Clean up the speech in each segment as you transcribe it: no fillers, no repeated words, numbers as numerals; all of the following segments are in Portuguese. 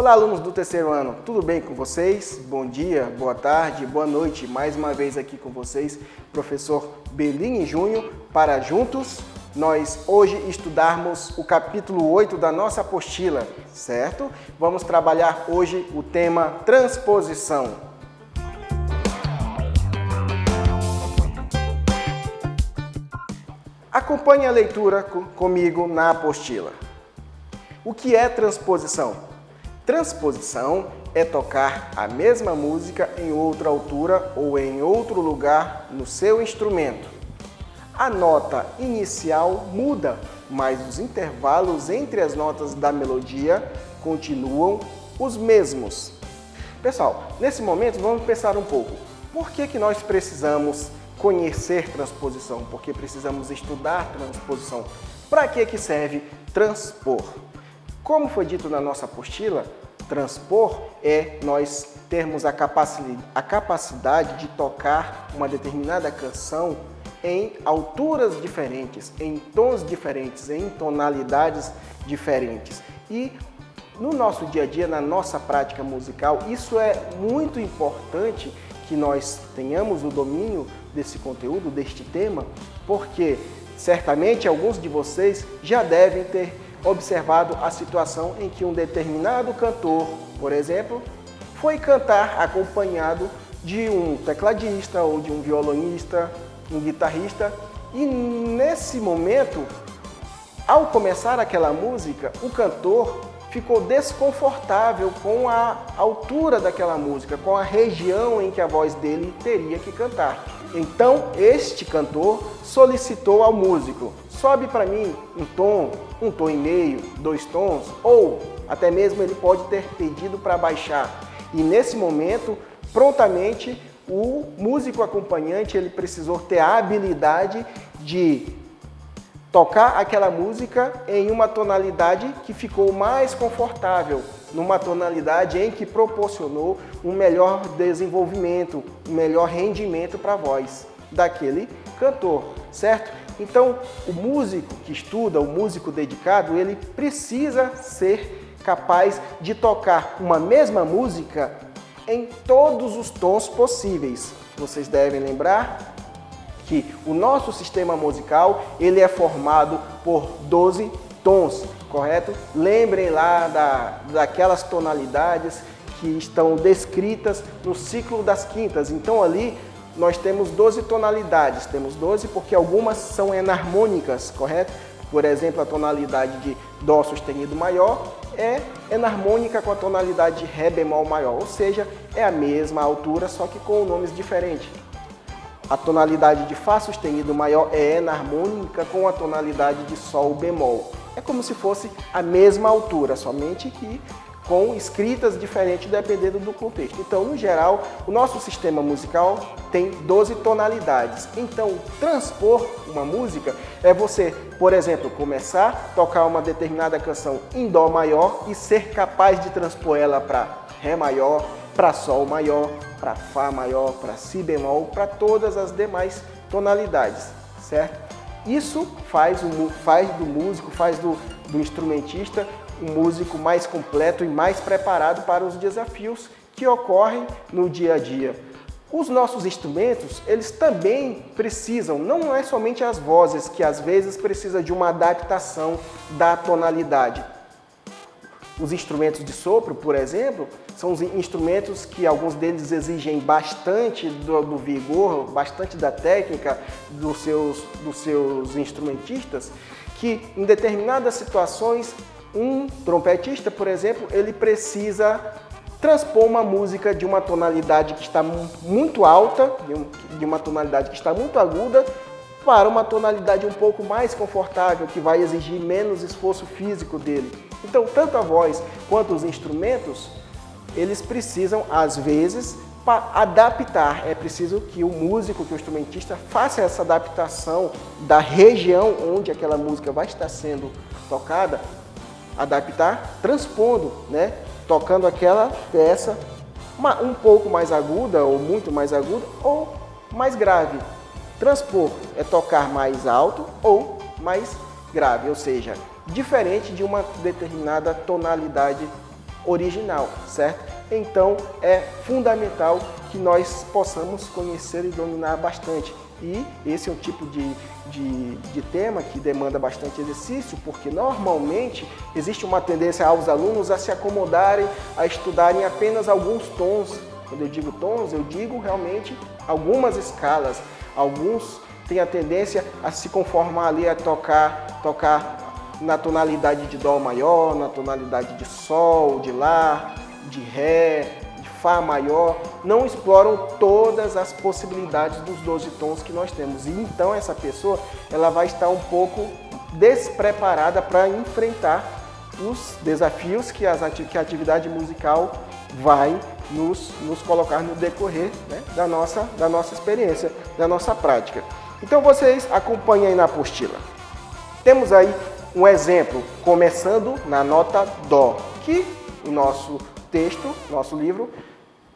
Olá, alunos do terceiro ano, tudo bem com vocês? Bom dia, boa tarde, boa noite. Mais uma vez aqui com vocês, professor Bellini Júnior, para juntos nós hoje estudarmos o capítulo 8 da nossa apostila, certo? Vamos trabalhar hoje o tema transposição. Acompanhe a leitura comigo na apostila. O que é transposição? Transposição é tocar a mesma música em outra altura ou em outro lugar no seu instrumento. A nota inicial muda, mas os intervalos entre as notas da melodia continuam os mesmos. Pessoal, nesse momento vamos pensar um pouco. Por que nós precisamos conhecer transposição? Porque precisamos estudar transposição. Para que serve transpor? Como foi dito na nossa apostila, transpor é nós termos a capacidade de tocar uma determinada canção em alturas diferentes, em tons diferentes, em tonalidades diferentes. E no nosso dia a dia, na nossa prática musical, isso é muito importante que nós tenhamos o domínio desse conteúdo, deste tema, porque certamente alguns de vocês já devem ter observado a situação em que um determinado cantor, por exemplo, foi cantar acompanhado de um tecladista ou de um violonista, um guitarrista, e nesse momento, ao começar aquela música, o cantor ficou desconfortável com a altura daquela música, com a região em que a voz dele teria que cantar. Então, este cantor solicitou ao músico: sobe para mim um tom e meio, 2 tons, ou até mesmo ele pode ter pedido para baixar. E nesse momento, prontamente, o músico acompanhante ele precisou ter a habilidade de tocar aquela música em uma tonalidade que ficou mais confortável, numa tonalidade em que proporcionou um melhor desenvolvimento, um melhor rendimento para a voz daquele cantor, certo? Então, o músico que estuda, o músico dedicado, ele precisa ser capaz de tocar uma mesma música em todos os tons possíveis. Vocês devem lembrar que o nosso sistema musical ele é formado por 12 tons, correto? Lembrem lá daquelas tonalidades que estão descritas no ciclo das quintas. Então ali nós temos 12 tonalidades, temos 12 porque algumas são enarmônicas, correto? Por exemplo, a tonalidade de Dó sustenido maior é enarmônica com a tonalidade de Ré bemol maior, ou seja, é a mesma altura, só que com nomes diferentes. A tonalidade de Fá sustenido maior é enarmônica com a tonalidade de Sol bemol. É como se fosse a mesma altura, somente que com escritas diferentes dependendo do contexto. Então, no geral, o nosso sistema musical tem 12 tonalidades. Então, transpor uma música é você, por exemplo, começar a tocar uma determinada canção em Dó maior e ser capaz de transpor ela para Ré maior, para Sol maior, para Fá maior, para Si bemol, para todas as demais tonalidades, certo? Isso faz do músico, faz do instrumentista um músico mais completo e mais preparado para os desafios que ocorrem no dia a dia. Os nossos instrumentos, eles também precisam, não é somente as vozes, que às vezes precisa de uma adaptação da tonalidade. Os instrumentos de sopro, por exemplo, são os instrumentos que alguns deles exigem bastante do vigor, bastante da técnica dos seus instrumentistas, que em determinadas situações, um trompetista, por exemplo, ele precisa transpor uma música de uma tonalidade que está muito alta, de uma tonalidade que está muito aguda, para uma tonalidade um pouco mais confortável, que vai exigir menos esforço físico dele. Então, tanto a voz quanto os instrumentos, eles precisam, às vezes, adaptar. É preciso que o músico, que o instrumentista, faça essa adaptação da região onde aquela música vai estar sendo tocada, adaptar transpondo, né? Tocando aquela peça um pouco mais aguda, ou muito mais aguda, ou mais grave. Transpor é tocar mais alto ou mais grave, ou seja, diferente de uma determinada tonalidade original, certo? Então é fundamental que nós possamos conhecer e dominar bastante. E esse é um tipo de tema que demanda bastante exercício, porque normalmente existe uma tendência aos alunos a se acomodarem, a estudarem apenas alguns tons. Quando eu digo tons, eu digo realmente algumas escalas. Alguns têm a tendência a se conformar ali a tocar na tonalidade de Dó maior, na tonalidade de Sol, de Lá, de Ré, de Fá maior, não exploram todas as possibilidades dos 12 tons que nós temos. E então essa pessoa ela vai estar um pouco despreparada para enfrentar os desafios que a atividade musical vai nos colocar no decorrer, né, da nossa experiência, da nossa prática. Então vocês acompanhem aí na apostila. Temos aí um exemplo, começando na nota Dó, que o nosso texto, nosso livro,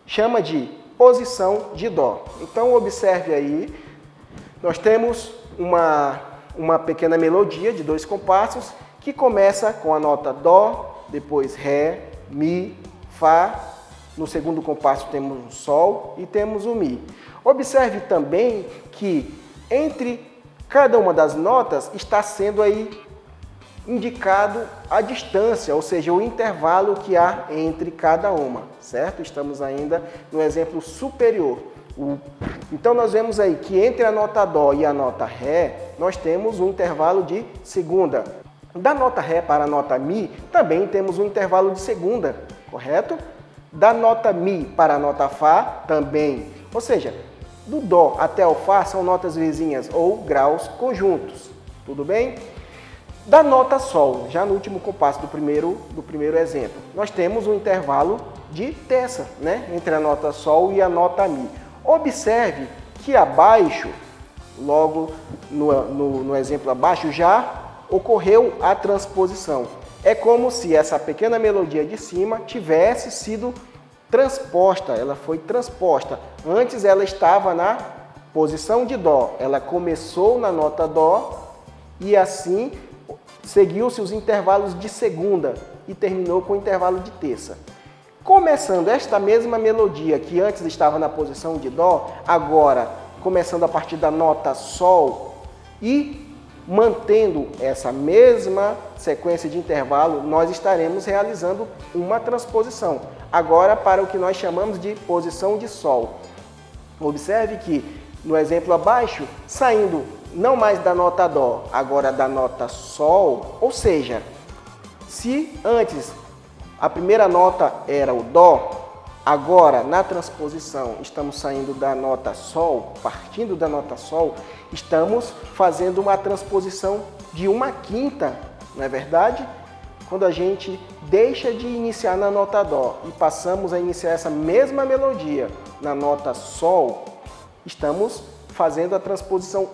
chama de posição de Dó. Então observe aí, nós temos uma pequena melodia de 2 compassos que começa com a nota Dó, depois Ré, Mi, Fá, no segundo compasso temos o Sol e temos o Mi. Observe também que entre cada uma das notas está sendo aí indicado a distância, ou seja, o intervalo que há entre cada uma, certo? Estamos ainda no exemplo superior. Então nós vemos aí que entre a nota Dó e a nota Ré, nós temos um intervalo de segunda. Da nota Ré para a nota Mi, também temos um intervalo de segunda, correto? Da nota Mi para a nota Fá, também. Ou seja, do Dó até o Fá são notas vizinhas ou graus conjuntos, tudo bem? Da nota Sol, já no último compasso do primeiro exemplo, nós temos um intervalo de terça, né, entre a nota Sol e a nota Mi. Observe que abaixo, logo no exemplo abaixo, já ocorreu a transposição. É como se essa pequena melodia de cima tivesse sido transposta, ela foi transposta. Antes ela estava na posição de Dó, ela começou na nota Dó e assim seguiu-se os intervalos de segunda e terminou com o intervalo de terça. Começando esta mesma melodia que antes estava na posição de Dó, agora começando a partir da nota Sol e mantendo essa mesma sequência de intervalo, nós estaremos realizando uma transposição. Agora para o que nós chamamos de posição de Sol. Observe que no exemplo abaixo, saindo não mais da nota Dó, agora da nota Sol, ou seja, se antes a primeira nota era o Dó, agora na transposição estamos saindo da nota Sol, partindo da nota Sol, estamos fazendo uma transposição de 1/5, não é verdade? Quando a gente deixa de iniciar na nota Dó e passamos a iniciar essa mesma melodia na nota Sol, estamos fazendo a transposição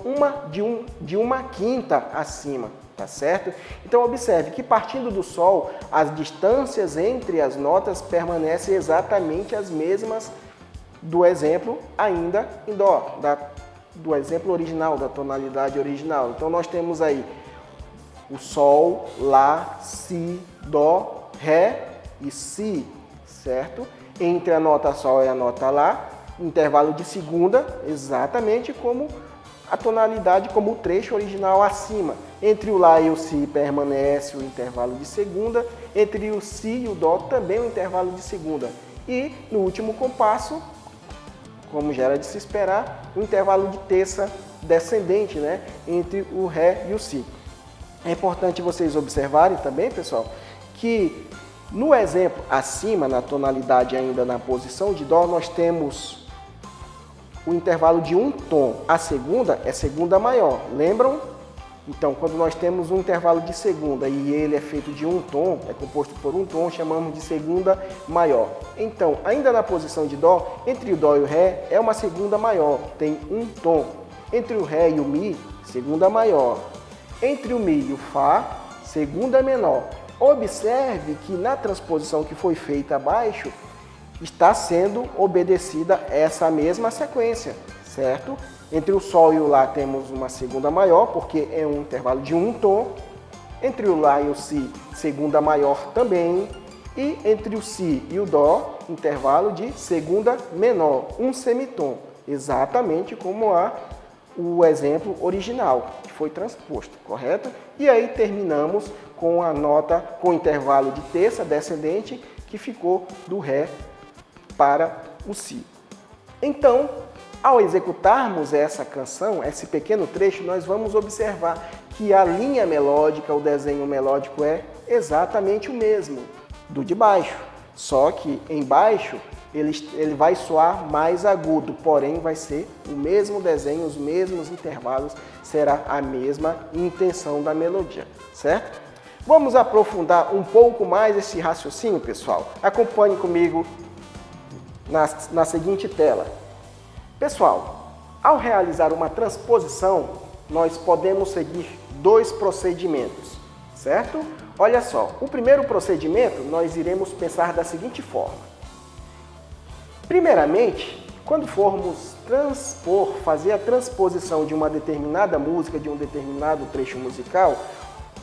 de 1/5 acima, tá certo? Então observe que partindo do Sol, as distâncias entre as notas permanecem exatamente as mesmas do exemplo ainda em Dó, do exemplo original, da tonalidade original. Então nós temos aí o Sol, Lá, Si, Dó, Ré e Si, certo? Entre a nota Sol e a nota Lá, intervalo de segunda, exatamente como a tonalidade, como o trecho original acima. Entre o Lá e o Si permanece o intervalo de segunda, entre o Si e o Dó também o intervalo de segunda. E no último compasso, como já era de se esperar, o intervalo de terça descendente, né, entre o Ré e o Si. É importante vocês observarem também, pessoal, que no exemplo acima, na tonalidade ainda na posição de Dó, nós temos o intervalo de um tom. A segunda é segunda maior, lembram? Então, quando nós temos um intervalo de segunda e ele é feito de um tom, é composto por um tom, chamamos de segunda maior. Então, ainda na posição de Dó, entre o Dó e o Ré é uma segunda maior, tem um tom. Entre o Ré e o Mi, segunda maior. Entre o Mi e o Fá, segunda menor. Observe que na transposição que foi feita abaixo, está sendo obedecida essa mesma sequência, certo? Entre o Sol e o Lá temos uma segunda maior, porque é um intervalo de um tom. Entre o Lá e o Si, segunda maior também. E entre o Si e o Dó, intervalo de segunda menor, um semitom, exatamente como o exemplo original, que foi transposto, correto? E aí terminamos com a nota, com o intervalo de terça descendente, que ficou do Ré para o Si. Então, ao executarmos essa canção, esse pequeno trecho, nós vamos observar que a linha melódica, o desenho melódico é exatamente o mesmo do de baixo, só que em baixo ele vai soar mais agudo, porém vai ser o mesmo desenho, os mesmos intervalos, será a mesma intenção da melodia, certo? Vamos aprofundar um pouco mais esse raciocínio, pessoal? Acompanhe comigo na seguinte tela. Pessoal, ao realizar uma transposição, nós podemos seguir dois procedimentos, certo? Olha só, o primeiro procedimento nós iremos pensar da seguinte forma. Primeiramente, quando formos fazer a transposição de uma determinada música, de um determinado trecho musical,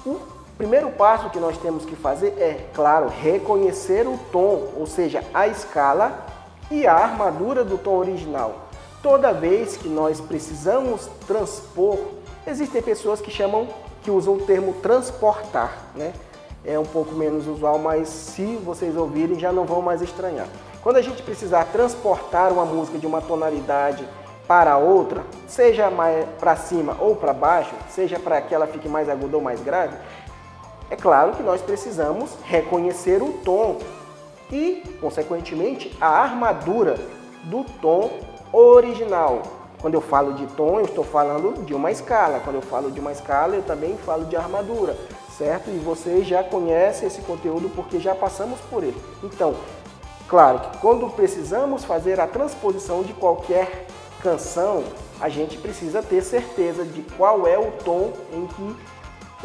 o primeiro passo que nós temos que fazer é, claro, reconhecer o tom, ou seja, a escala e a armadura do tom original. Toda vez que nós precisamos transpor, existem pessoas que usam o termo transportar, né? É um pouco menos usual, mas se vocês ouvirem já não vão mais estranhar. Quando a gente precisar transportar uma música de uma tonalidade para outra, seja mais para cima ou para baixo, seja para que ela fique mais aguda ou mais grave, é claro que nós precisamos reconhecer o tom e, consequentemente, a armadura do tom original. Quando eu falo de tom, eu estou falando de uma escala. Quando eu falo de uma escala, eu também falo de armadura, certo? E vocês já conhecem esse conteúdo porque já passamos por ele. Então, claro que quando precisamos fazer a transposição de qualquer canção, a gente precisa ter certeza de qual é o tom em que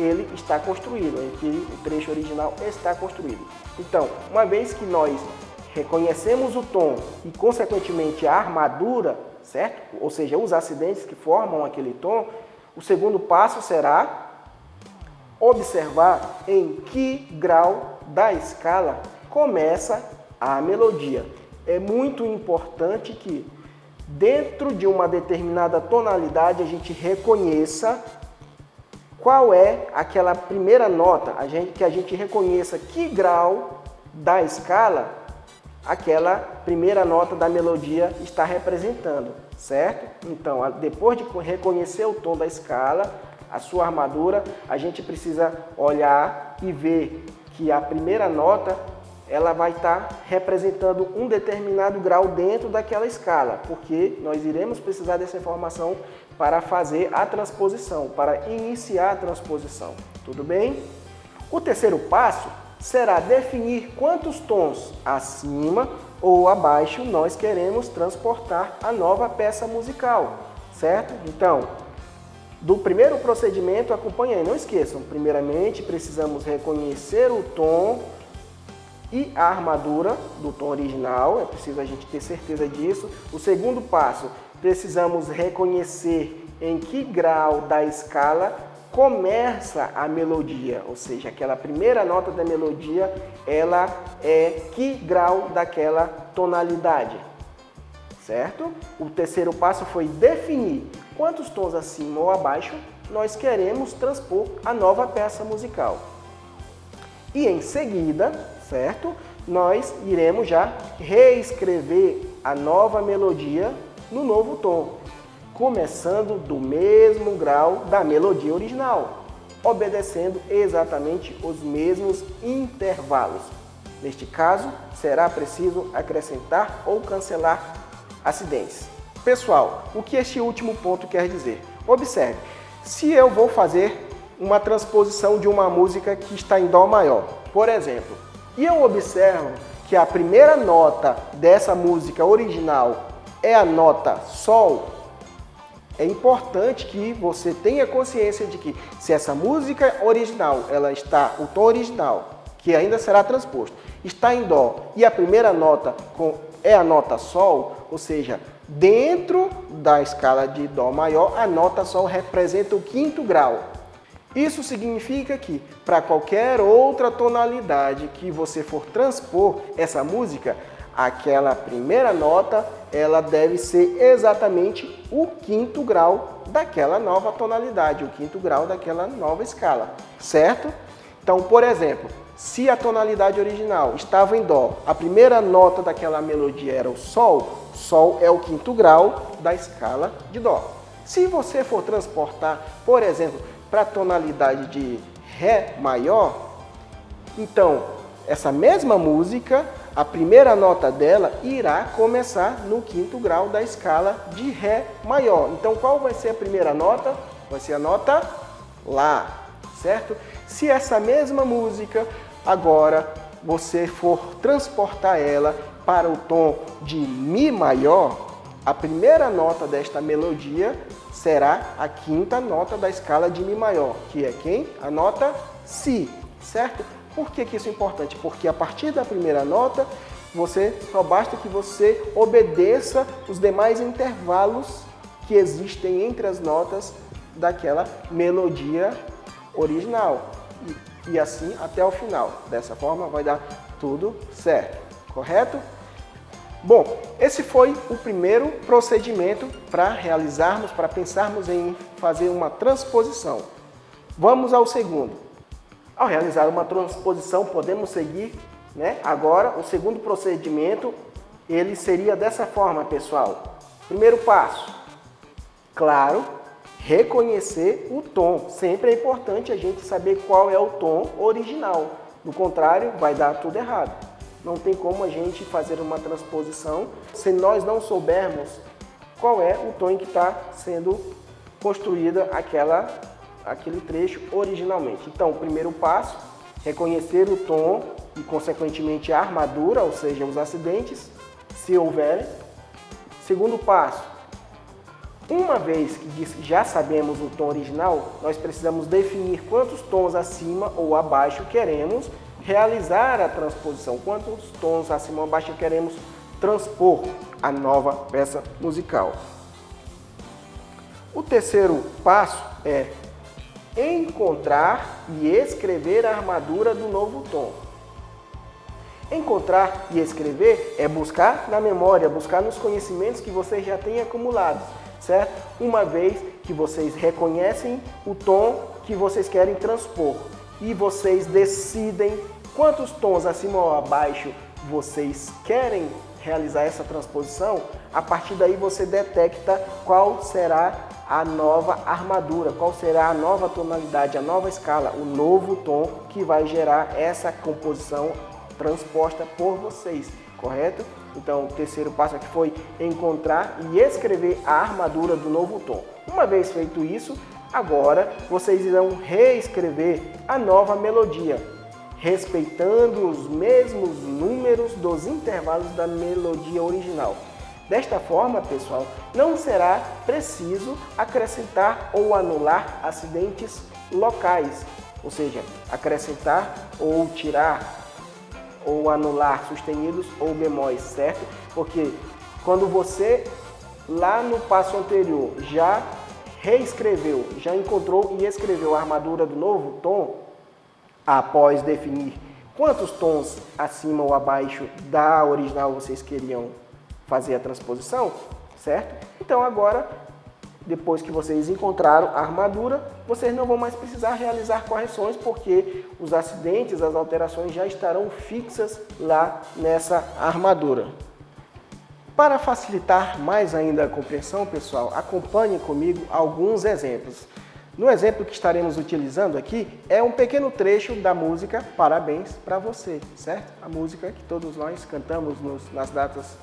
ele está construído, em que o trecho original está construído. Então, uma vez que nós reconhecemos o tom e, consequentemente, a armadura, certo? Ou seja, os acidentes que formam aquele tom, o segundo passo será observar em que grau da escala começa a melodia. É muito importante que, dentro de uma determinada tonalidade, a gente reconheça qual é aquela primeira nota, que a gente reconheça que grau da escala aquela primeira nota da melodia está representando, certo? Então, depois de reconhecer o tom da escala, a sua armadura, a gente precisa olhar e ver que a primeira nota ela vai estar representando um determinado grau dentro daquela escala, porque nós iremos precisar dessa informação para fazer a transposição, para iniciar a transposição. Tudo bem? O terceiro passo será definir quantos tons acima ou abaixo nós queremos transportar a nova peça musical, certo? Então, do primeiro procedimento, acompanhe aí, não esqueçam, primeiramente precisamos reconhecer o tom e a armadura do tom original, é preciso a gente ter certeza disso. O segundo passo, precisamos reconhecer em que grau da escala começa a melodia, ou seja, aquela primeira nota da melodia, ela é que grau daquela tonalidade, certo? O terceiro passo foi definir quantos tons acima ou abaixo nós queremos transpor a nova peça musical. E em seguida, certo? Nós iremos já reescrever a nova melodia no novo tom, começando do mesmo grau da melodia original, obedecendo exatamente os mesmos intervalos. Neste caso, será preciso acrescentar ou cancelar acidentes. Pessoal, o que este último ponto quer dizer? Observe, se eu vou fazer uma transposição de uma música que está em Dó maior, por exemplo, e eu observo que a primeira nota dessa música original é a nota Sol, é importante que você tenha consciência de que se essa música original, o tom original, que ainda será transposto, está em Dó e a primeira nota é a nota Sol, ou seja, dentro da escala de Dó maior, a nota Sol representa o quinto grau. Isso significa que, para qualquer outra tonalidade que você for transpor essa música, aquela primeira nota, ela deve ser exatamente o quinto grau daquela nova tonalidade, o quinto grau daquela nova escala, certo? Então, por exemplo, se a tonalidade original estava em Dó, a primeira nota daquela melodia era o Sol, Sol é o quinto grau da escala de Dó. Se você for transportar, por exemplo, para a tonalidade de Ré maior, então essa mesma música, a primeira nota dela irá começar no quinto grau da escala de Ré maior. Então qual vai ser a primeira nota? Vai ser a nota Lá, certo? Se essa mesma música agora você for transportar ela para o tom de Mi maior, a primeira nota desta melodia será a quinta nota da escala de Mi maior, que é quem? A nota Si, certo? Por que isso é importante? Porque a partir da primeira nota, só basta que você obedeça os demais intervalos que existem entre as notas daquela melodia original. E assim até o final. Dessa forma vai dar tudo certo, correto? Bom, esse foi o primeiro procedimento para realizarmos, para pensarmos em fazer uma transposição. Vamos ao segundo. Ao realizar uma transposição, podemos seguir, Agora, o segundo procedimento, ele seria dessa forma, pessoal. Primeiro passo, claro, reconhecer o tom. Sempre é importante a gente saber qual é o tom original. Do contrário, vai dar tudo errado. Não tem como a gente fazer uma transposição se nós não soubermos qual é o tom em que está sendo construída aquele trecho originalmente. Então, o primeiro passo, reconhecer o tom e, consequentemente, a armadura, ou seja, os acidentes, se houverem. Segundo passo, uma vez que já sabemos o tom original, nós precisamos definir quantos tons acima ou abaixo queremos realizar a transposição, quantos tons acima ou abaixo queremos transpor a nova peça musical. O terceiro passo é encontrar e escrever a armadura do novo tom. Encontrar e escrever é buscar na memória, buscar nos conhecimentos que vocês já têm acumulados, certo? Uma vez que vocês reconhecem o tom que vocês querem transpor e vocês decidem quantos tons acima ou abaixo vocês querem realizar essa transposição, a partir daí você detecta qual será a nova armadura, qual será a nova tonalidade, a nova escala, o novo tom que vai gerar essa composição transposta por vocês, correto? Então, o terceiro passo aqui foi encontrar e escrever a armadura do novo tom. Uma vez feito isso, agora vocês irão reescrever a nova melodia, respeitando os mesmos números dos intervalos da melodia original. Desta forma, pessoal, não será preciso acrescentar ou anular acidentes locais, ou seja, acrescentar ou tirar ou anular sustenidos ou bemóis, certo? Porque quando você, lá no passo anterior, já reescreveu, já encontrou e escreveu a armadura do novo tom, após definir quantos tons acima ou abaixo da original vocês queriam fazer a transposição, certo? Então agora, depois que vocês encontraram a armadura, vocês não vão mais precisar realizar correções, porque os acidentes, as alterações já estarão fixas lá nessa armadura. Para facilitar mais ainda a compreensão, pessoal, acompanhem comigo alguns exemplos. No exemplo que estaremos utilizando aqui, é um pequeno trecho da música Parabéns para Você, certo? A música que todos nós cantamos nas datas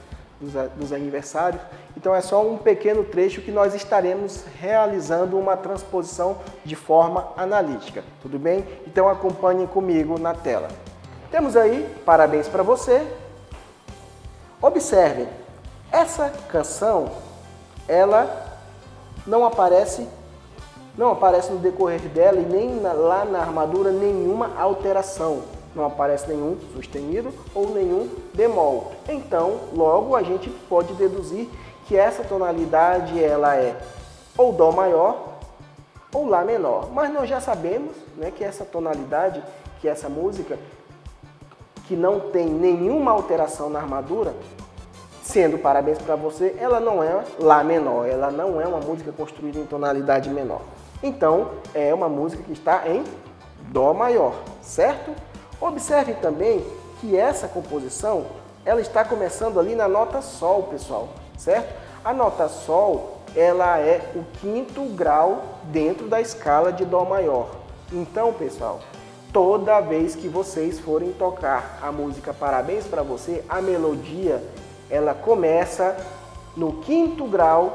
dos aniversários. Então é só um pequeno trecho que nós estaremos realizando uma transposição de forma analítica, tudo bem? Então acompanhem comigo na tela. Temos aí Parabéns para Você. Observem, essa canção, ela não aparece no decorrer dela e nem lá na armadura nenhuma alteração. Não aparece nenhum sustenido ou nenhum bemol. Então, logo a gente pode deduzir que essa tonalidade ela é ou Dó maior ou Lá menor. Mas nós já sabemos, né, que essa tonalidade, que essa música, que não tem nenhuma alteração na armadura, sendo Parabéns para Você, ela não é Lá menor, ela não é uma música construída em tonalidade menor. Então, é uma música que está em Dó maior, certo? Observe também que essa composição, ela está começando ali na nota Sol, pessoal, certo? A nota Sol, ela é o 5º grau dentro da escala de Dó maior. Então, pessoal, toda vez que vocês forem tocar a música Parabéns para Você, a melodia, ela começa no 5º grau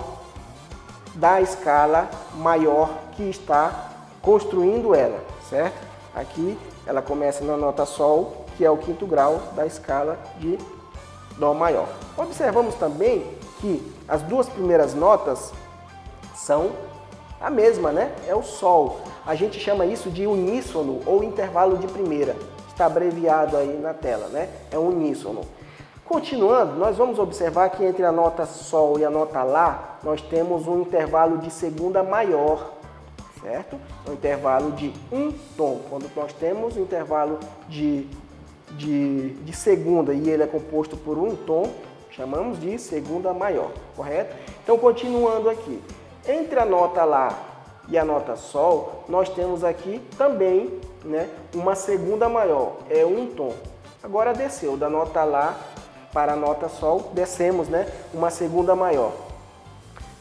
da escala maior que está construindo ela, certo? Aqui ela começa na nota Sol, que é o 5º grau da escala de Dó maior. Observamos também que as duas primeiras notas são a mesma, né? É o Sol. A gente chama isso de uníssono ou intervalo de primeira. Está abreviado aí na tela, né? É uníssono. Continuando, nós vamos observar que entre a nota Sol e a nota Lá, nós temos um intervalo de segunda maior, certo? Um intervalo de um tom. Quando nós temos um intervalo de segunda e ele é composto por um tom, chamamos de segunda maior, correto? Então, continuando aqui, entre a nota Lá e a nota Sol, nós temos aqui também, né, uma segunda maior, é um tom. Agora desceu da nota Lá para a nota Sol, descemos, né, uma segunda maior.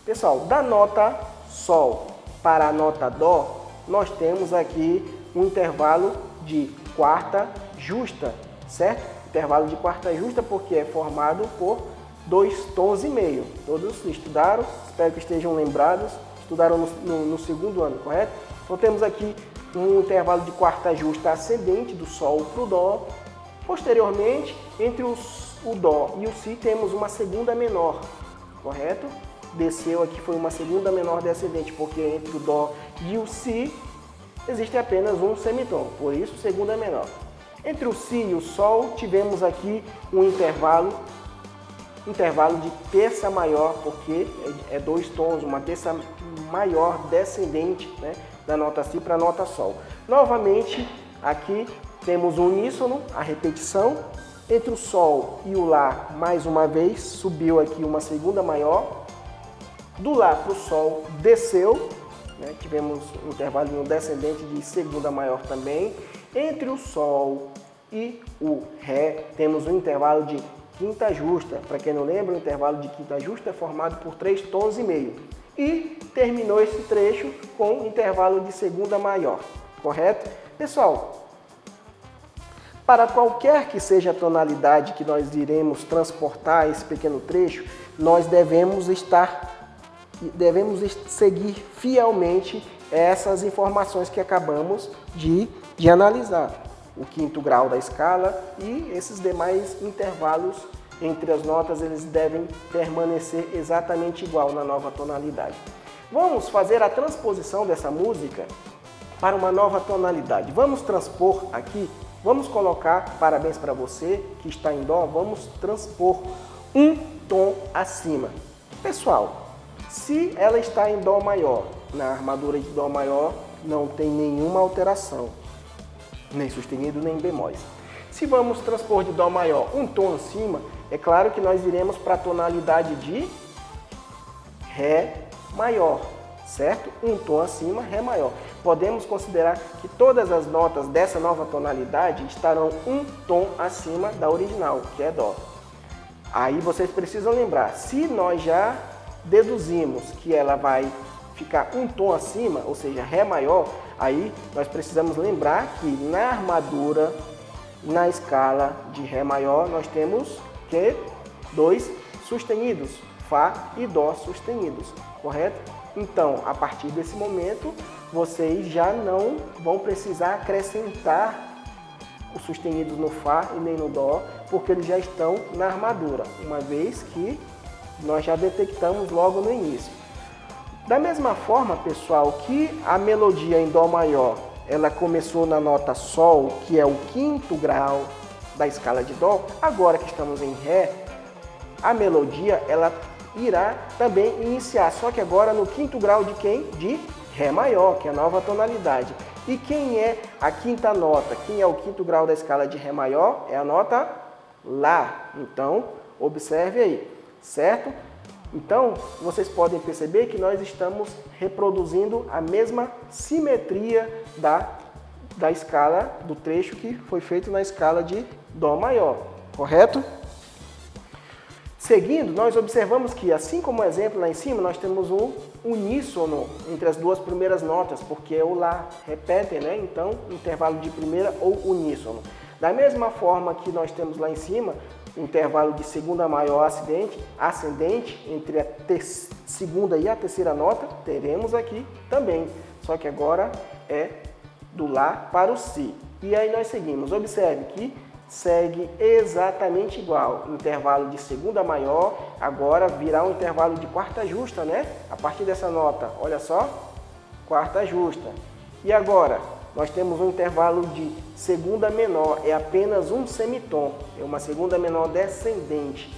Pessoal, da nota Sol para a nota Dó, nós temos aqui um intervalo de quarta justa, certo? Intervalo de quarta justa porque é formado por 2 tons e meio. Todos estudaram, espero que estejam lembrados, estudaram no segundo ano, correto? Então temos aqui um intervalo de quarta justa ascendente do Sol para o Dó. Posteriormente, entre o Dó e o Si temos uma segunda menor, correto? Desceu aqui foi uma segunda menor descendente, porque entre o Dó e o Si existe apenas um semitom, por isso segunda menor. Entre o Si e o Sol tivemos aqui um intervalo de terça maior, porque é 2 tons, uma terça maior descendente, né, da nota Si para a nota Sol. Novamente, aqui temos um uníssono, a repetição. Entre o Sol e o Lá, mais uma vez, subiu aqui uma segunda maior. Do Lá para o Sol, desceu, né, tivemos um intervalo descendente de segunda maior também. Entre o Sol e o Ré, temos um intervalo de quinta justa. Para quem não lembra, o intervalo de quinta justa é formado por 3 tons e meio. E terminou esse trecho com um intervalo de segunda maior, correto? Pessoal, para qualquer que seja a tonalidade que nós iremos transportar esse pequeno trecho, nós devemos seguir fielmente essas informações que acabamos de analisar. O 5º grau da escala e esses demais intervalos entre as notas, eles devem permanecer exatamente igual na nova tonalidade. Vamos fazer a transposição dessa música para uma nova tonalidade. Vamos transpor aqui, vamos colocar Parabéns para Você, que está em Dó, vamos transpor um tom acima. Pessoal, se ela está em Dó maior, na armadura de Dó maior, não tem nenhuma alteração, nem sustenido, nem bemóis. Se vamos transpor de Dó maior um tom acima, é claro que nós iremos para a tonalidade de Ré maior, certo? Um tom acima, Ré maior. Podemos considerar que todas as notas dessa nova tonalidade estarão um tom acima da original, que é Dó. Aí vocês precisam lembrar, se nós já deduzimos que ela vai ficar um tom acima, ou seja, Ré maior, aí nós precisamos lembrar que na armadura, na escala de Ré maior, nós temos que 2 sustenidos, Fá e Dó sustenidos, correto? Então, a partir desse momento, vocês já não vão precisar acrescentar os sustenidos no Fá e nem no Dó, porque eles já estão na armadura, uma vez que nós já detectamos logo no início. Da mesma forma, pessoal, que a melodia em Dó maior, ela começou na nota Sol, que é o 5º grau da escala de Dó, agora que estamos em Ré, a melodia ela irá também iniciar, só que agora no 5º grau de quem? De Ré maior, que é a nova tonalidade. E quem é a quinta nota? Quem é o quinto grau da escala de Ré maior? É a nota Lá. Então, observe aí, certo? Então, vocês podem perceber que nós estamos reproduzindo a mesma simetria da escala, do trecho que foi feito na escala de Dó maior, correto? Seguindo, nós observamos que, assim como o exemplo lá em cima, nós temos um uníssono entre as duas primeiras notas, porque é o Lá, repetem, né? Então, intervalo de primeira ou uníssono. Da mesma forma que nós temos lá em cima, intervalo de segunda maior ascendente entre a segunda e a terceira nota, teremos aqui também, só que agora é do Lá para o Si. E aí nós seguimos, observe que segue exatamente igual, intervalo de segunda maior, agora virá um intervalo de quarta justa, né? A partir dessa nota, olha só, quarta justa. E agora, nós temos um intervalo de segunda menor, é apenas um semitom, é uma segunda menor descendente.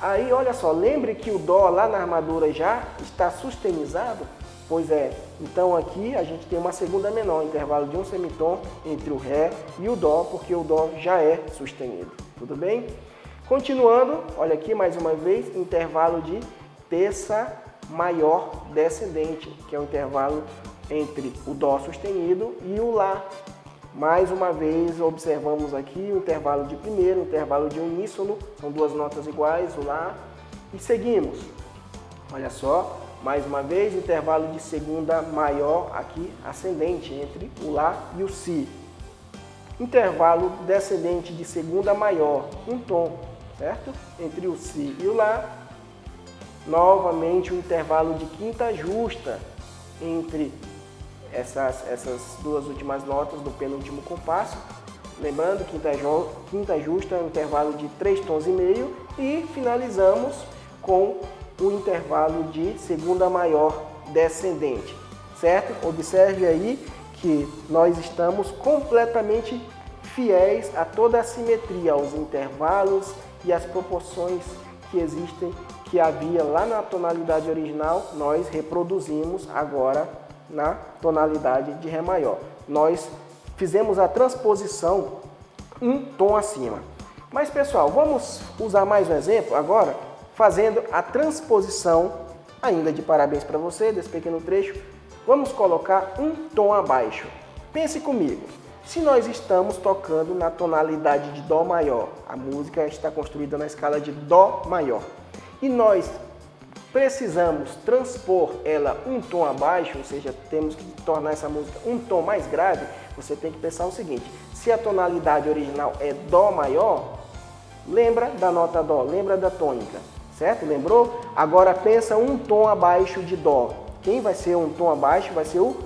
Aí, olha só, lembre que o Dó lá na armadura já está sustenizado? Pois é, então aqui a gente tem uma segunda menor, intervalo de um semitom entre o Ré e o Dó, porque o Dó já é sustenido, tudo bem? Continuando, olha aqui mais uma vez, intervalo de terça maior descendente, que é o intervalo entre o Dó sustenido e o Lá. Mais uma vez, observamos aqui o intervalo de primeiro, o intervalo de uníssono, são duas notas iguais, o Lá, e seguimos. Olha só, mais uma vez, intervalo de segunda maior aqui, ascendente, entre o Lá e o Si. Intervalo descendente de segunda maior, um tom, certo? Entre o Si e o Lá. Novamente, um intervalo de quinta justa entre essas duas últimas notas do penúltimo compasso. Lembrando, quinta justa é um intervalo de 3 tons e meio e finalizamos com o intervalo de segunda maior descendente, certo? Observe aí que nós estamos completamente fiéis a toda a simetria, aos intervalos e às proporções que existem, que havia lá na tonalidade original, nós reproduzimos agora na tonalidade de Ré maior. Nós fizemos a transposição um tom acima. Mas, pessoal, vamos usar mais um exemplo agora, fazendo a transposição, ainda de parabéns para você, desse pequeno trecho. Vamos colocar um tom abaixo. Pense comigo, se nós estamos tocando na tonalidade de Dó maior, a música está construída na escala de Dó maior, e nós precisamos transpor ela um tom abaixo, ou seja, temos que tornar essa música um tom mais grave, você tem que pensar o seguinte, se a tonalidade original é Dó maior, lembra da nota Dó, lembra da tônica, certo? Lembrou? Agora pensa um tom abaixo de Dó. Quem vai ser um tom abaixo vai ser o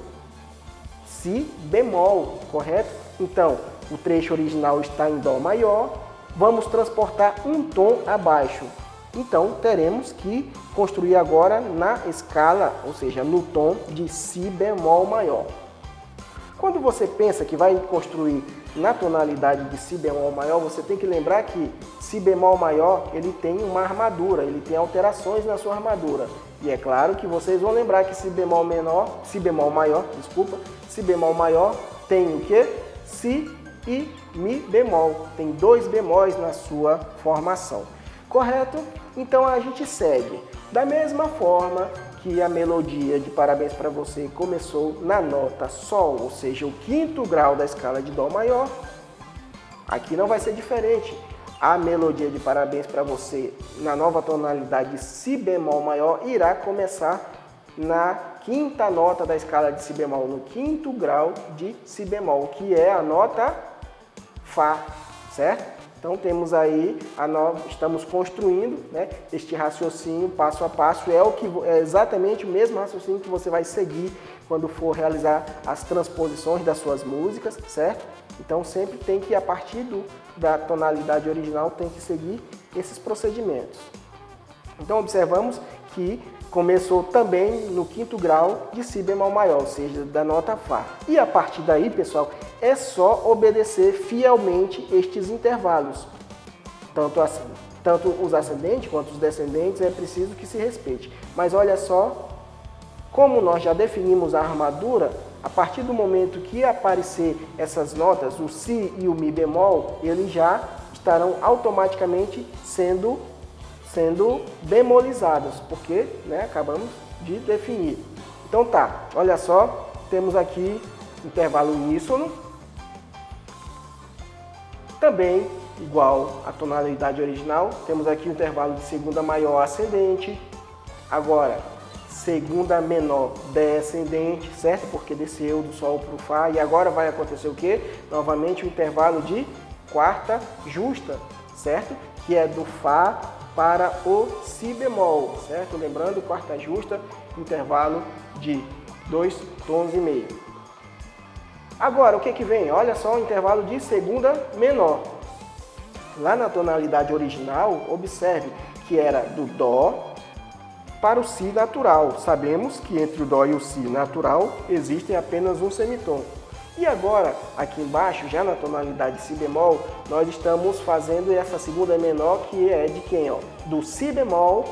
Si bemol, correto? Então, o trecho original está em Dó maior, vamos transportar um tom abaixo. Então, teremos que construir agora na escala, ou seja, no tom de Si bemol maior. Quando você pensa que vai construir na tonalidade de Si bemol maior, você tem que lembrar que Si bemol maior ele tem uma armadura, ele tem alterações na sua armadura. E é claro que vocês vão lembrar que Si bemol maior tem o quê? Si e Mi bemol. Tem 2 bemóis na sua formação. Correto? Então a gente segue. Da mesma forma que a melodia de Parabéns para Você começou na nota Sol, ou seja, o quinto grau da escala de Dó maior, aqui não vai ser diferente. A melodia de Parabéns para Você na nova tonalidade de Si bemol maior irá começar na quinta nota da escala de Si bemol, no quinto grau de Si bemol, que é a nota Fá, certo? Então temos aí, estamos construindo, né, este raciocínio passo a passo, é exatamente o mesmo raciocínio que você vai seguir quando for realizar as transposições das suas músicas, certo? Então sempre tem que, a partir da tonalidade original, tem que seguir esses procedimentos. Então observamos que começou também no quinto grau de Si bemol maior, ou seja, da nota Fá. E a partir daí, pessoal, é só obedecer fielmente estes intervalos. Tanto os ascendentes quanto os descendentes é preciso que se respeite. Mas olha só, Como nós já definimos a armadura, a partir do momento que aparecer essas notas, o Si e o Mi bemol, eles já estarão automaticamente sendo bemolizados, porque acabamos de definir. Então tá, olha só, temos aqui intervalo uníssono, também igual à tonalidade original, temos aqui o intervalo de segunda maior ascendente, agora segunda menor descendente, certo? Porque desceu do Sol para o Fá, e agora vai acontecer o quê? Novamente o intervalo de quarta justa, certo? Que é do Fá para o Si bemol, certo? Lembrando, quarta justa, intervalo de 2 tons e meio. Agora, o que vem? Olha só o intervalo de segunda menor. Lá na tonalidade original, observe que era do Dó para o Si natural. Sabemos que entre o Dó e o Si natural existem apenas um semitom. E agora, aqui embaixo, já na tonalidade Si bemol, nós estamos fazendo essa segunda menor, que é de quem? Ó? Do Si bemol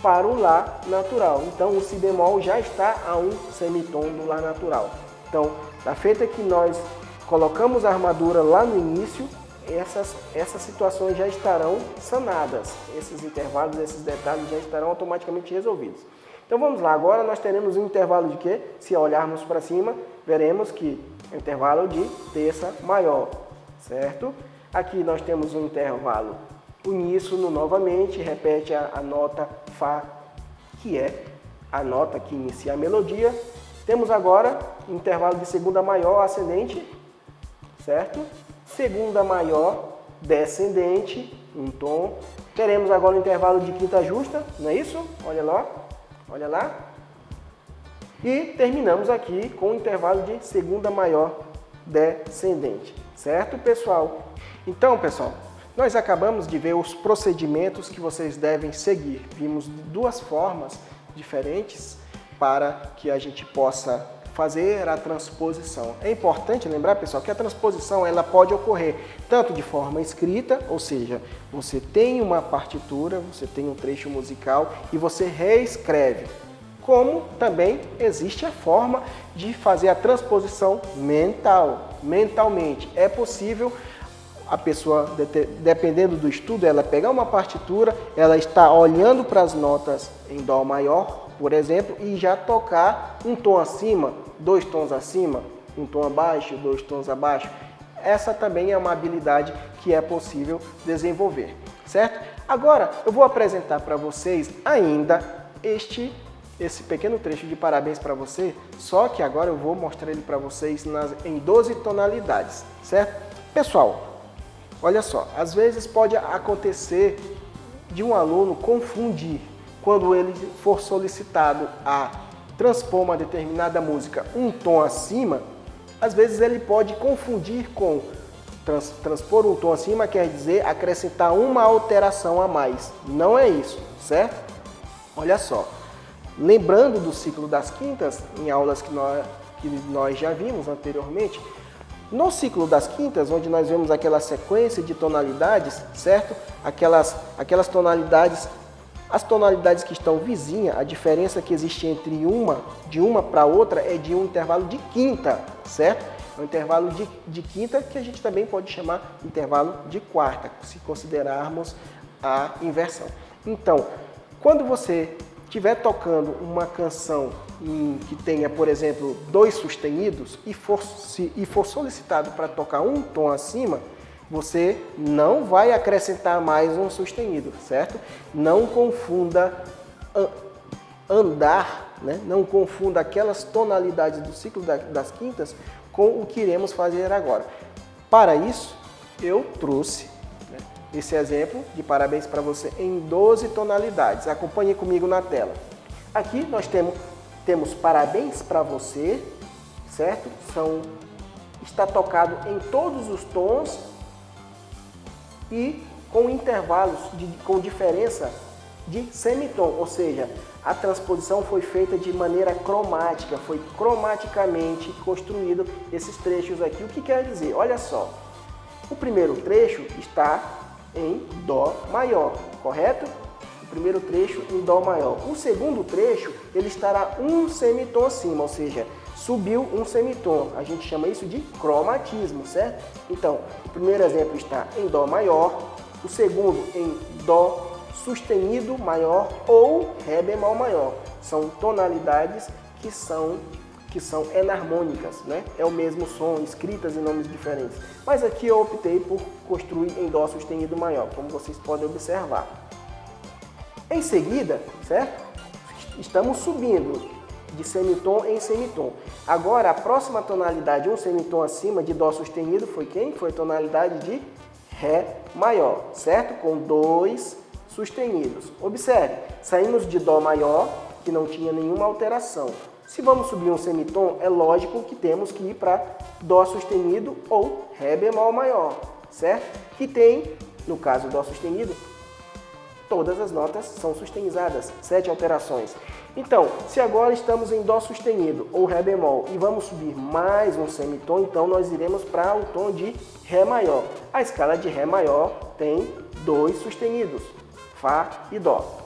para o Lá natural. Então, o Si bemol já está a um semitom do Lá natural. Então, da feita que nós colocamos a armadura lá no início, essas situações já estarão sanadas. Esses intervalos, esses detalhes já estarão automaticamente resolvidos. Então vamos lá, agora nós teremos um intervalo de quê? Se olharmos para cima, veremos que é um intervalo de terça maior, certo? Aqui nós temos um intervalo uníssono novamente, repete a nota Fá, que é a nota que inicia a melodia. Temos agora intervalo de segunda maior ascendente, certo? Segunda maior descendente, um tom. Teremos agora o intervalo de quinta justa, não é isso? Olha lá, olha lá. E terminamos aqui com o intervalo de segunda maior descendente, certo, pessoal? Então, pessoal, nós acabamos de ver os procedimentos que vocês devem seguir. Vimos duas formas diferentes para que a gente possa fazer a transposição. É importante lembrar, pessoal, que a transposição ela pode ocorrer tanto de forma escrita, ou seja, você tem uma partitura, você tem um trecho musical e você reescreve, como também existe a forma de fazer a transposição mentalmente. É possível a pessoa, dependendo do estudo, ela pegar uma partitura, ela está olhando para as notas em Dó maior, por exemplo, e já tocar um tom acima, 2 tons acima, um tom abaixo, 2 tons abaixo. Essa também é uma habilidade que é possível desenvolver, certo? Agora, eu vou apresentar para vocês ainda esse pequeno trecho de Parabéns para Você, só que agora eu vou mostrar ele para vocês em 12 tonalidades, certo? Pessoal, olha só, às vezes pode acontecer de um aluno confundir quando ele for solicitado a transpor uma determinada música um tom acima, às vezes ele pode confundir com transpor um tom acima, quer dizer acrescentar uma alteração a mais. Não é isso, certo? Olha só, lembrando do ciclo das quintas, em aulas que nós já vimos anteriormente, no ciclo das quintas, onde nós vemos aquela sequência de tonalidades, certo? Aquelas tonalidades, as tonalidades que estão vizinhas, a diferença que existe entre de uma para outra é de um intervalo de quinta, certo? É um intervalo de quinta que a gente também pode chamar de intervalo de quarta, se considerarmos a inversão. Então, quando você estiver tocando uma canção que tenha, por exemplo, 2 sustenidos e for solicitado para tocar um tom acima, você não vai acrescentar mais um sustenido, certo? Não confunda andar, né? Não confunda aquelas tonalidades do ciclo das quintas com o que iremos fazer agora. Para isso, eu trouxe esse exemplo de Parabéns para Você em 12 tonalidades. Acompanhe comigo na tela. Aqui nós temos Parabéns para Você, certo? Está tocado em todos os tons e com intervalos, com diferença de semitom, ou seja, a transposição foi feita de maneira cromática, foi cromaticamente construído esses trechos aqui. O que quer dizer? Olha só, o primeiro trecho está em Dó maior, correto? O primeiro trecho em Dó maior. O segundo trecho, ele estará um semitom acima, ou seja, subiu um semitom. A gente chama isso de cromatismo, certo? Então, o primeiro exemplo está em Dó maior, o segundo em Dó sustenido maior ou Ré bemol maior. São tonalidades que são enarmônicas, né? É o mesmo som, escritas em nomes diferentes. Mas aqui eu optei por construir em Dó sustenido maior, como vocês podem observar. Em seguida, certo? Estamos subindo de semitom em semitom. Agora, a próxima tonalidade, um semitom acima de Dó sustenido, foi quem? Foi a tonalidade de Ré maior, certo? Com 2 sustenidos. Observe, saímos de Dó maior, que não tinha nenhuma alteração. Se vamos subir um semitom, é lógico que temos que ir para Dó sustenido ou Ré bemol maior, certo? Que tem, no caso Dó sustenido, todas as notas são sustenizadas, 7 alterações. Então, se agora estamos em Dó sustenido ou Ré bemol e vamos subir mais um semitom, então nós iremos para o tom de Ré maior. A escala de Ré maior tem 2 sustenidos, Fá e Dó.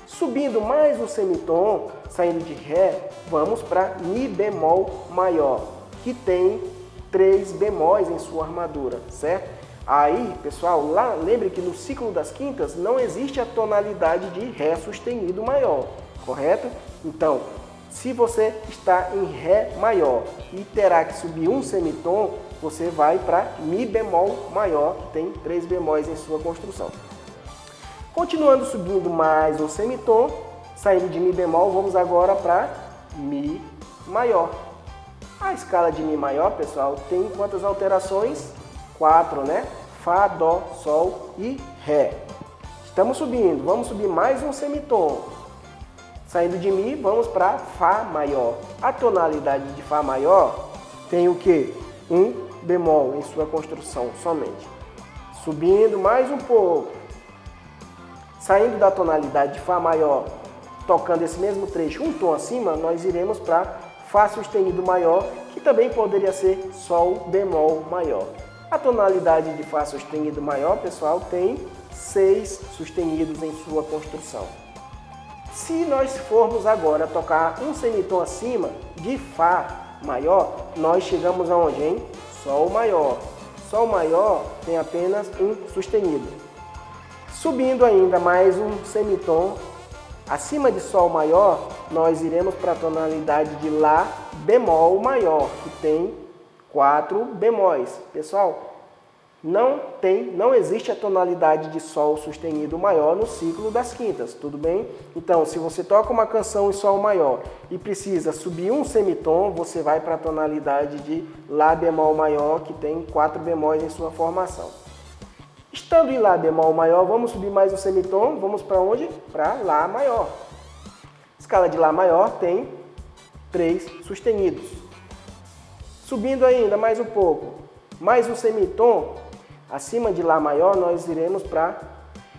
Subindo mais um semitom, saindo de Ré, vamos para Mi bemol maior, que tem 3 bemóis em sua armadura, certo? Aí, pessoal, lá, lembre que no ciclo das quintas não existe a tonalidade de Ré sustenido maior, correto? Então, se você está em Ré maior e terá que subir um semitom, você vai para Mi bemol maior, que tem 3 bemóis em sua construção. Continuando subindo mais um semitom, saindo de Mi bemol, vamos agora para Mi maior. A escala de Mi maior, pessoal, tem quantas alterações? 4, né? Fá, Dó, Sol e Ré. Estamos subindo, vamos subir mais um semitom. Saindo de Mi, vamos para Fá maior. A tonalidade de Fá maior tem o quê? Um bemol em sua construção somente. Subindo mais um pouco. Saindo da tonalidade de Fá maior, tocando esse mesmo trecho um tom acima, nós iremos para Fá sustenido maior, que também poderia ser Sol bemol maior. A tonalidade de Fá sustenido maior, pessoal, tem 6 sustenidos em sua construção. Se nós formos agora tocar um semitom acima de Fá maior, nós chegamos aonde, hein? Sol maior. Sol maior tem apenas um sustenido. Subindo ainda mais um semitom, acima de Sol maior, nós iremos para a tonalidade de Lá bemol maior, que tem 4 bemóis. Pessoal, não existe a tonalidade de Sol sustenido maior no ciclo das quintas, tudo bem? Então, se você toca uma canção em Sol maior e precisa subir um semitom, você vai para a tonalidade de Lá bemol maior, que tem 4 bemóis em sua formação. Estando em Lá bemol maior, vamos subir mais um semitom, vamos para onde? Para Lá maior. A escala de Lá maior tem 3 sustenidos. Subindo ainda mais um pouco, mais um semitom, acima de Lá maior, nós iremos para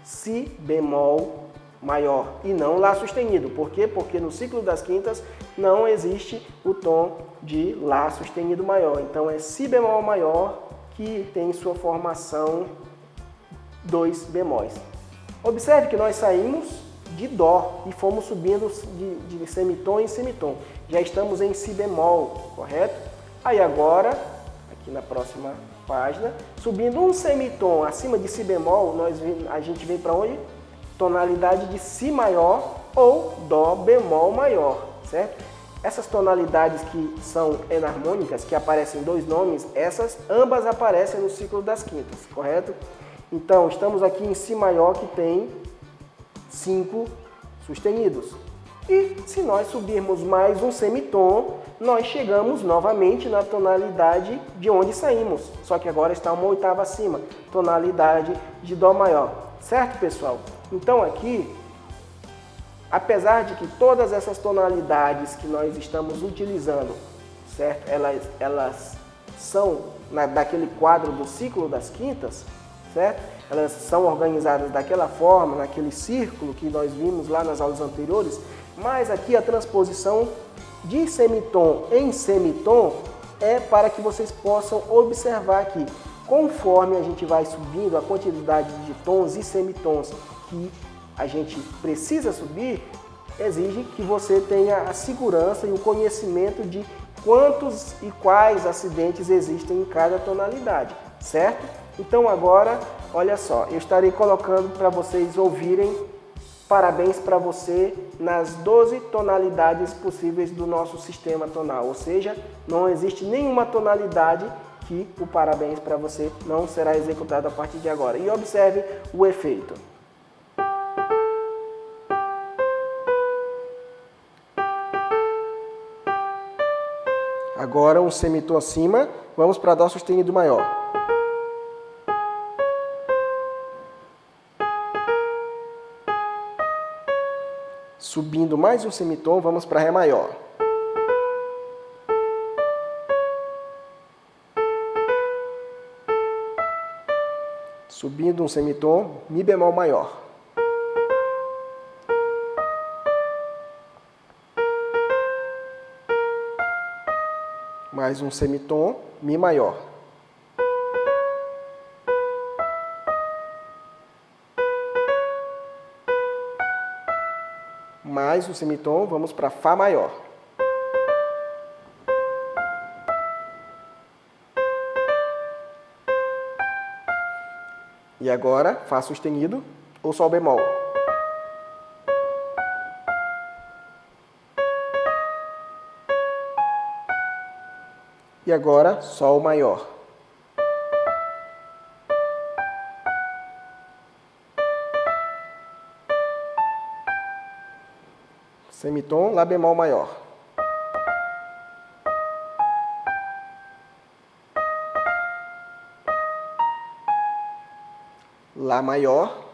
Si bemol maior e não Lá sustenido. Por quê? Porque no ciclo das quintas não existe o tom de Lá sustenido maior. Então é Si bemol maior que tem sua formação 2 bemóis. Observe que nós saímos de Dó e fomos subindo de semitom em semitom. Já estamos em Si bemol, correto? Aí agora, aqui na próxima página, subindo um semitom acima de Si bemol, a gente vem para onde? Tonalidade de Si maior ou Dó bemol maior, certo? Essas tonalidades que são enarmônicas, que aparecem em 2 nomes, essas ambas aparecem no ciclo das quintas, correto? Então, estamos aqui em Si maior, que tem 5 sustenidos. E se nós subirmos mais um semitom, nós chegamos novamente na tonalidade de onde saímos. Só que agora está uma oitava acima, tonalidade de Dó maior. Certo, pessoal? Então aqui, apesar de que todas essas tonalidades que nós estamos utilizando, certo? Elas são daquele quadro do ciclo das quintas, certo? Elas são organizadas daquela forma, naquele círculo que nós vimos lá nas aulas anteriores, mas aqui a transposição de semitom em semitom é para que vocês possam observar que conforme a gente vai subindo a quantidade de tons e semitons que a gente precisa subir, exige que você tenha a segurança e o conhecimento de quantos e quais acidentes existem em cada tonalidade, certo? Então agora, olha só, eu estarei colocando para vocês ouvirem Parabéns para você nas 12 tonalidades possíveis do nosso sistema tonal, ou seja, não existe nenhuma tonalidade que o parabéns para você não será executado a partir de agora. E observe o efeito. Agora um semitom acima, vamos para Dó sustenido maior. Subindo mais um semitom, vamos para Ré maior. Subindo um semitom, Mi bemol maior. Mais um semitom, Mi maior. Mais um semitom, vamos para Fá maior. E agora, Fá sustenido ou Sol bemol. E agora, Sol maior. Semitom, Lá bemol maior. Lá maior.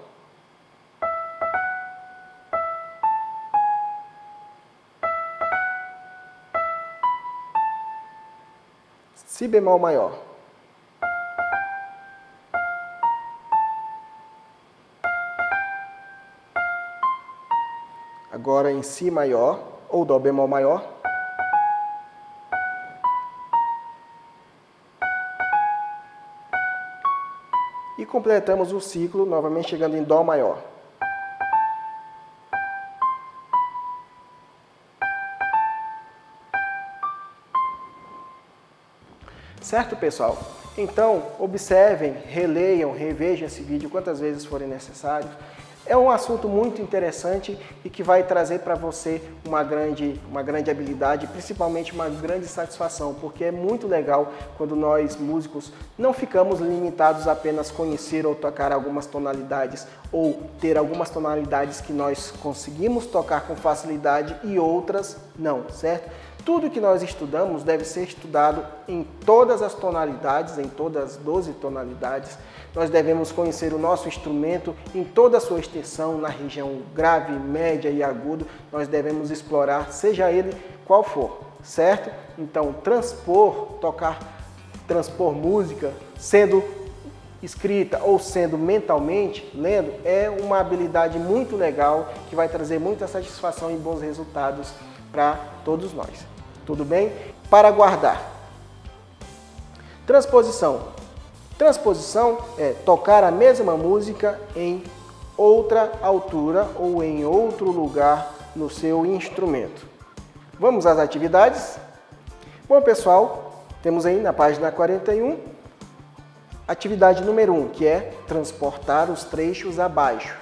Si bemol maior. Agora em Si maior ou Dó bemol maior. E completamos o ciclo novamente chegando em Dó maior. Certo, pessoal? Então, observem, releiam, revejam esse vídeo quantas vezes forem necessários. É um assunto muito interessante e que vai trazer para você uma grande habilidade, principalmente uma grande satisfação, porque é muito legal quando nós, músicos, não ficamos limitados a apenas conhecer ou tocar algumas tonalidades, ou ter algumas tonalidades que nós conseguimos tocar com facilidade e outras não, certo? Tudo que nós estudamos deve ser estudado em todas as tonalidades, em todas as 12 tonalidades. Nós devemos conhecer o nosso instrumento em toda a sua extensão, na região grave, média e agudo. Nós devemos explorar, seja ele qual for, certo? Então, transpor música, sendo escrita ou sendo mentalmente, lendo, é uma habilidade muito legal que vai trazer muita satisfação e bons resultados para todos nós. Tudo bem? Para guardar. Transposição. Transposição é tocar a mesma música em outra altura ou em outro lugar no seu instrumento. Vamos às atividades? Bom, pessoal, temos aí na página 41, atividade número 1, que é transportar os trechos abaixo.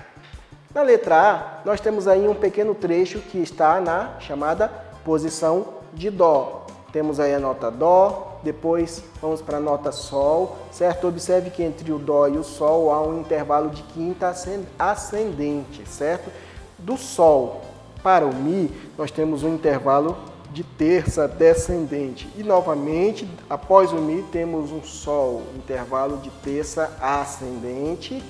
Na letra A, nós temos aí um pequeno trecho que está na chamada posição de Dó. Temos aí a nota Dó, depois vamos para a nota Sol, certo? Observe que entre o Dó e o Sol há um intervalo de quinta ascendente, certo? Do Sol para o Mi, nós temos um intervalo de terça descendente. E novamente, após o Mi, temos um Sol, intervalo de terça ascendente.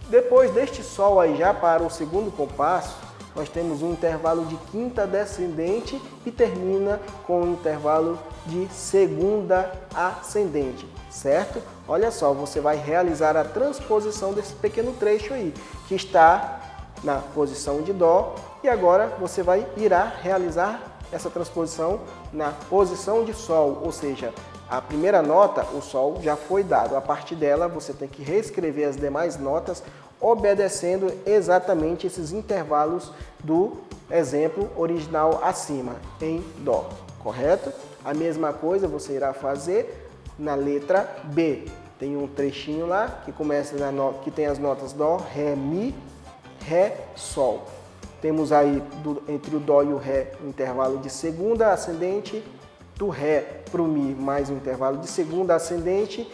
Depois deste Sol aí já para o segundo compasso, nós temos um intervalo de quinta descendente e termina com um intervalo de segunda ascendente, certo? Olha só, você vai realizar a transposição desse pequeno trecho aí, que está na posição de Dó, e agora você irá realizar essa transposição na posição de Sol, ou seja, a primeira nota, o Sol, já foi dado. A partir dela, você tem que reescrever as demais notas obedecendo exatamente esses intervalos do exemplo original acima, em Dó, correto? A mesma coisa você irá fazer na letra B. Tem um trechinho lá que começa que tem as notas Dó, Ré, Mi, Ré, Sol. Temos aí entre o Dó e o Ré um intervalo de segunda ascendente, do Ré para o Mi mais um intervalo de segunda ascendente.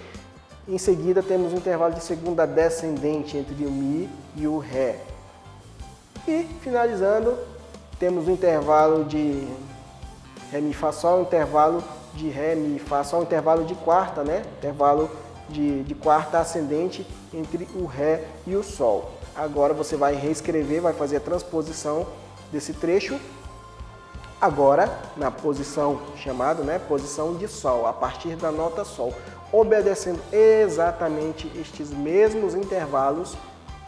Em seguida temos um intervalo de segunda descendente entre o Mi e o Ré. E finalizando, temos um intervalo de Ré, Mi, Fá, Sol, um intervalo de Ré, Mi, Fá, Sol, um intervalo de quarta, né? Intervalo de quarta ascendente entre o Ré e o Sol. Agora você vai reescrever, vai fazer a transposição desse trecho, agora na posição chamada, né? Posição de Sol, a partir da nota Sol, obedecendo exatamente estes mesmos intervalos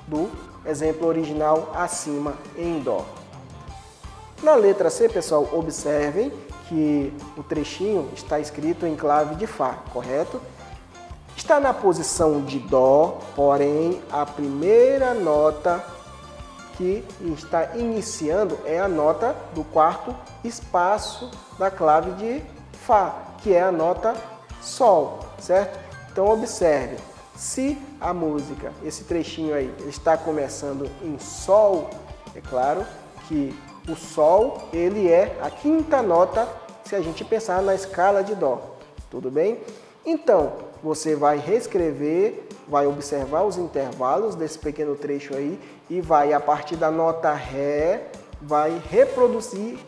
do exemplo original acima em Dó. Na letra C, pessoal, observem que o trechinho está escrito em clave de Fá, correto? Está na posição de Dó, porém a primeira nota que está iniciando é a nota do quarto espaço da clave de Fá, que é a nota Sol, certo? Então observe, se a música, esse trechinho aí, está começando em Sol, é claro que o Sol ele é a quinta nota se a gente pensar na escala de Dó, tudo bem? Então, você vai reescrever, vai observar os intervalos desse pequeno trecho aí e vai, a partir da nota Ré, vai reproduzir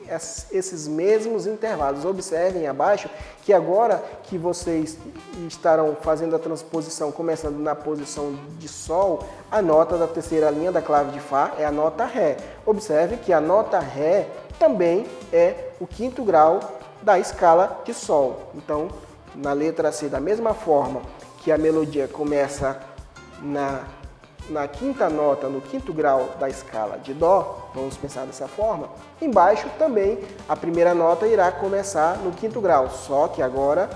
esses mesmos intervalos. Observem abaixo que agora que vocês estarão fazendo a transposição, começando na posição de Sol, a nota da terceira linha da clave de Fá é a nota Ré. Observe que a nota Ré também é o quinto grau da escala de Sol. Então, na letra C, da mesma forma que a melodia começa na quinta nota, no quinto grau da escala de Dó, vamos pensar dessa forma, embaixo também a primeira nota irá começar no quinto grau, só que agora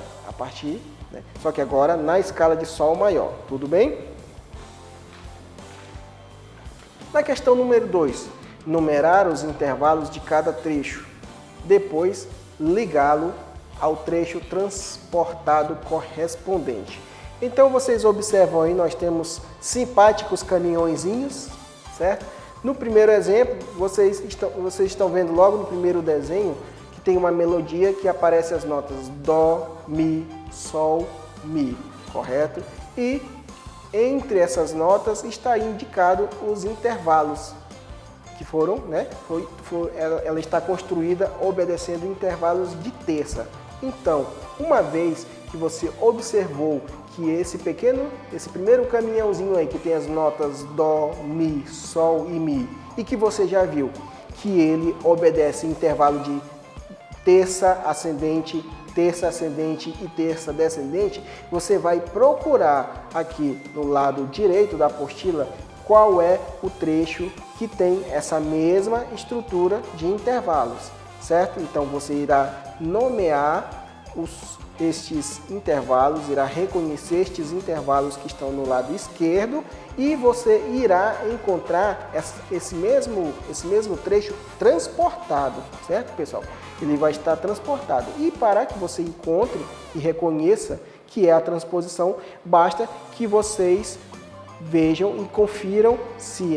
na escala de Sol maior, tudo bem? Na questão número 2, numerar os intervalos de cada trecho, depois ligá-lo ao trecho transportado correspondente. Então vocês observam aí, nós temos simpáticos caminhõezinhos, certo? No primeiro exemplo, vocês estão vendo logo no primeiro desenho que tem uma melodia que aparece as notas Dó, Mi, Sol, Mi, correto? E entre essas notas está indicado os intervalos que foram, né? Ela está construída obedecendo intervalos de terça. Então, uma vez que você observou que esse primeiro caminhãozinho aí, que tem as notas Dó, Mi, Sol e Mi, e que você já viu que ele obedece intervalo de terça ascendente e terça descendente, você vai procurar aqui no lado direito da apostila qual é o trecho que tem essa mesma estrutura de intervalos, certo? Então você irá nomear estes intervalos, irá reconhecer estes intervalos que estão no lado esquerdo e você irá encontrar esse mesmo trecho transportado, certo, pessoal? Ele vai estar transportado. E para que você encontre e reconheça que é a transposição, basta que vocês vejam e confiram se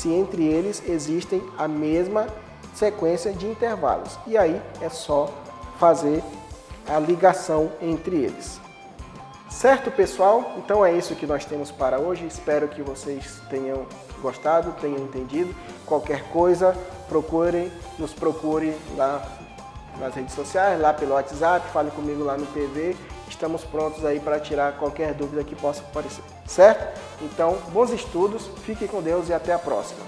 entre eles existem a mesma sequência de intervalos. E aí é só fazer a ligação entre eles. Certo, pessoal? Então é isso que nós temos para hoje. Espero que vocês tenham gostado, tenham entendido. Qualquer coisa, nos procure lá nas redes sociais, lá pelo WhatsApp, fale comigo lá no PV. Estamos prontos aí para tirar qualquer dúvida que possa aparecer. Certo? Então, bons estudos, fiquem com Deus e até a próxima.